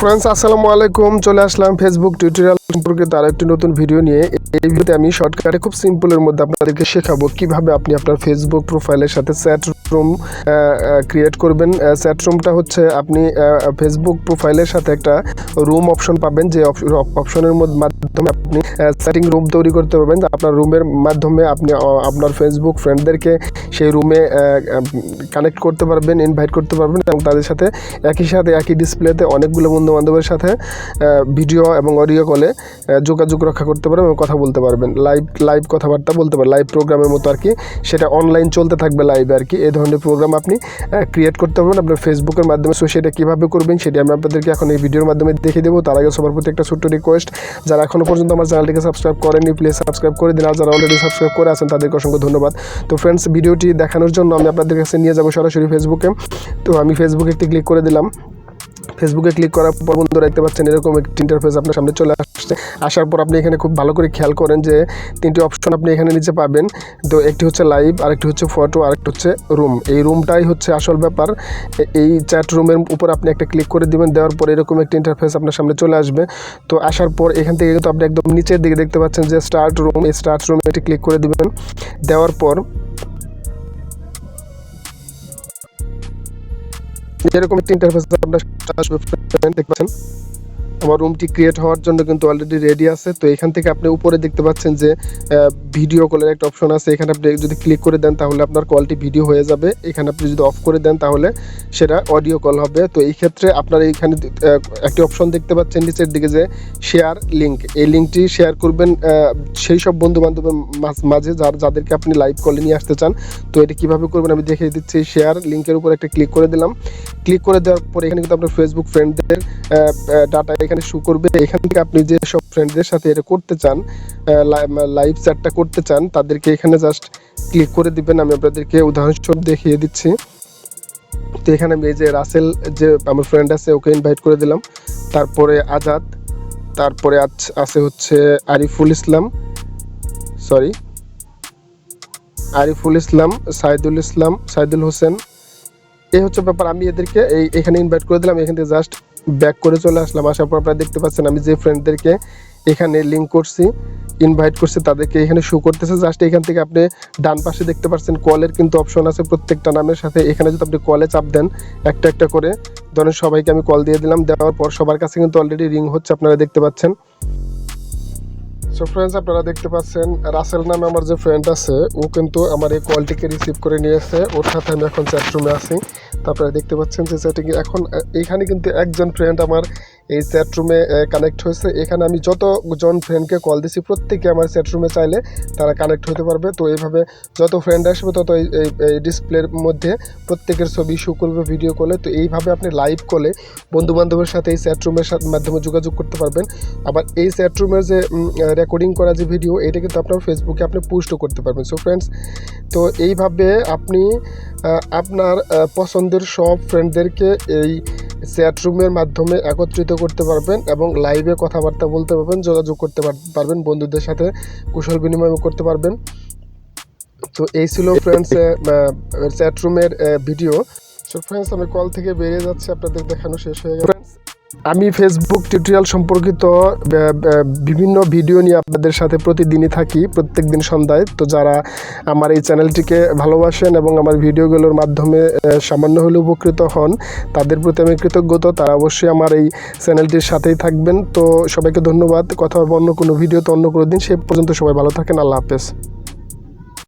Friends আসসালামু আলাইকুম, চলে আসলাম ফেসবুক টিউটোরিয়াল সম্পর্কিত আরেকটি নতুন ভিডিও নিয়ে। এই ভিডিওতে আমি শর্টকাটে খুব সিম্পলের মধ্যে আপনাদেরকে শেখাবো কিভাবে আপনি আপনার ফেসবুক প্রোফাইলের সাথে চ্যাট রুম ক্রিয়েট করবেন। চ্যাট রুমটা হচ্ছে আপনি ফেসবুক প্রোফাইলের সাথে একটা রুম অপশন পাবেন, যে অপশনের মাধ্যমে আপনি চ্যাটিং রুম তৈরি করতে পারবেন। আপনার রুমের মাধ্যমে আপনি আপনার ফেসবুক ফ্রেন্ডদেরকে সেই রুমে কানেক্ট করতে পারবেন, ইনভাইট করতে পারবেন এবং তাদের সাথে একই ডিসপ্লেতে অনেকগুলো বন্ধুবান্ধবের সাথে ভিডিও এবং অডিও কলে যোগাযোগ রক্ষা করতে পারবেন এবং কথা বলতে পারবেন, লাইভ কথাবার্তা বলতে পারবেন, লাইভ প্রোগ্রামের মতো আর কি। সেটা অনলাইন চলতে থাকবে লাইভে আর কি। এই ধরনের প্রোগ্রাম আপনি ক্রিয়েট করতে পারবেন আপনার ফেসবুকের মাধ্যমে। সো সেটা কীভাবে করবেন সেটি আমি আপনাদেরকে এখন এই ভিডিওর মাধ্যমে দেখিয়ে দেবো। তার আগে সবার প্রতি একটা ছোট্ট রিকোয়েস্ট, যারা এখনও পর্যন্ত আমার চ্যানেলটিকে সাবস্ক্রাইব করেনি প্লিজ সাবস্ক্রাইব করে দিন, আর যারা অলরেডি সাবস্ক্রাইব করে আছেন তাদেরকে অসংখ্য ধন্যবাদ। তো ফ্রেন্ডস, ভিডিওটি দেখানোর জন্য আমি আপনাদের কাছে নিয়ে যাবো সরাসরি ফেসবুকে। তো আমি ফেসবুকে একটি ক্লিক করে দিলাম। ফেসবুকে ক্লিক করার পর বন্ধুরা দেখতে পাচ্ছেন এরকম একটি ইন্টারফেস আপনার সামনে চলে আসছে। আসার পর আপনি এখানে খুব ভালো করে খেয়াল করেন যে তিনটি অপশন আপনি এখানে নিচে পাবেন। তো একটি হচ্ছে লাইভ, আরেকটি হচ্ছে ফটো, আরেকটি হচ্ছে রুম। এই রুমটাই হচ্ছে আসল ব্যাপার। এই চ্যাট রুমের উপর আপনি একটা ক্লিক করে দিবেন, দেওয়ার পর এরকম একটি ইন্টারফেস আপনার সামনে চলে আসবে। তো আসার পর এখান থেকে কিন্তু আপনি একদম নিচের দিকে দেখতে পাচ্ছেন যে স্টার্ট রুম, এই স্টার্ট রুমে একটি ক্লিক করে দিবেন। দেওয়ার পর এরকম একটি ইন্টারফেস আপনার আসবে। দেখতে পাচ্ছেন আমার রুমটি ক্রিয়েট হওয়ার জন্য কিন্তু অলরেডি রেডি আছে। তো এখান থেকে আপনি উপরে দেখতে পাচ্ছেন যে ভিডিও কলের একটা অপশন আছে। এখানে আপনি যদি ক্লিক করে দেন তাহলে আপনার কলটি ভিডিও হয়ে যাবে। এখানে আপনি যদি অফ করে দেন তাহলে সেটা অডিও কল হবে। তো এই ক্ষেত্রে আপনার এইখানে একটি অপশন দেখতে পাচ্ছেন নিচের দিকে যে শেয়ার লিঙ্ক, এই লিঙ্কটি শেয়ার করবেন সেই সব বন্ধু বান্ধবের মাঝে যাদেরকে আপনি লাইভ কলে নিয়ে আসতে চান। তো এটা কীভাবে করবেন আমি দেখিয়ে দিচ্ছি। শেয়ার লিঙ্কের উপর একটা ক্লিক করে দিলাম। ক্লিক করে দেওয়ার পর এখানে কিন্তু আপনার ফেসবুক ফ্রেন্ডদের ডাটা এখানে শো করবে। এখান থেকে আপনি যে সব ফ্রেন্ডদের সাথে এটা করতে চান, লাইভ চ্যাটটা করতে চান, তাদেরকে এখানে জাস্ট ক্লিক করে দিবেন। আমি আপনাদেরকে উদাহরণস্বরূপ দেখিয়ে দিচ্ছি। তো এখানে আমি এই যে রাসেল যে আমার ফ্রেন্ড আছে ওকে ইনভাইট করে দিলাম। তারপরে আজাদ, তারপরে আছে হচ্ছে আরিফুল ইসলাম, সাইদুল হোসেন। এই হচ্ছে ব্যাপার। আমি এদেরকে এখানে ইনভাইট করে দিলাম। এখান থেকে জাস্ট ব্যাক করে চলে আসলাম। আসার পর আপনারা দেখতে পাচ্ছেন আমি যে ফ্রেন্ডদেরকে এখানে লিঙ্ক করছি, ইনভাইট করছি, তাদেরকে এখানে শো করতেছে। জাস্ট এখান থেকে আপনি ডান পাশে দেখতে পাচ্ছেন কলের কিন্তু অপশন আছে প্রত্যেকটা নামের সাথে। এখানে যদি আপনি কলে চাপ দেন একটা একটা করে, ধরেন সবাইকে আমি কল দিয়ে দিলাম। দেওয়ার পর সবার কাছে কিন্তু অলরেডি রিং হচ্ছে, আপনারা দেখতে পাচ্ছেন। সো ফ্রেন্ডস, আপনারা দেখতে পাচ্ছেন রাসেল নামে আমার যে ফ্রেন্ড আছে ও কিন্তু আমার এই কলটিকে রিসিভ করে নিয়েছে। ওর সাথে আমি এখন চ্যাট রুমে আছি। তো আপনারা দেখতে পাচ্ছেন যে চ্যাটিং এখন এইখানে কিন্তু একজন ফ্রেন্ড আমার এই চ্যাট রুমে কানেক্ট হয়েছে। এখানে আমি যতজন ফ্রেন্ডকে কল দিছি প্রত্যেকে আমার চ্যাট রুমে চাইলে তারা কানেক্ট হতে পারবে। তো এইভাবে যত ফ্রেন্ড আসবে তত এই ডিসপ্লের মধ্যে প্রত্যেকের ছবি শো করবে ভিডিও কলে। তো এইভাবে আপনি লাইভ কলে বন্ধুবান্ধবের সাথে এই চ্যাট রুমের মাধ্যমে যোগাযোগ করতে পারবেন। আবার এই চ্যাট রুমের যে রেকর্ডিং করা যে ভিডিও, এটা কিন্তু আপনার ফেসবুকে আপনি পোস্টও করতে পারবেন। সো ফ্রেন্ডস, তো এইভাবে আপনি আপনার পছন্দের সব ফ্রেন্ডদেরকে এই চ্যাট রুমের মাধ্যমে একত্রিত করতে পারবেন এবং লাইভে কথাবার্তা বলতে পারবেন, যোগাযোগ করতে পারবেন, বন্ধুদের সাথে কুশল বিনিময় করতে পারবেন। তো এই ছিল ফ্রেন্ডস চ্যাট রুমের ভিডিও। সো ফ্রেন্ডস, আমি কল থেকে বেরিয়ে যাচ্ছি, আপনাদের দেখানো শেষ হয়ে গেল। আমি ফেসবুক টিউটোরিয়াল সম্পর্কিত বিভিন্ন ভিডিও নিয়ে আপনাদের সাথে প্রতিদিনই থাকি, প্রত্যেক দিন সন্ধ্যায়। তো যারা আমার এই চ্যানেলটিকে ভালোবাসেন এবং আমার ভিডিওগুলোর মাধ্যমে সামান্য হলে উপকৃত হন, তাদের প্রতি আমি কৃতজ্ঞতা। তারা অবশ্যই আমার এই চ্যানেলটির সাথেই থাকবেন। তো সবাইকে ধন্যবাদ। কথা হবে অন্য কোনো ভিডিওতে অন্য কোনো দিন। সে পর্যন্ত সবাই ভালো থাকেন। আল্লাহ হাফেজ।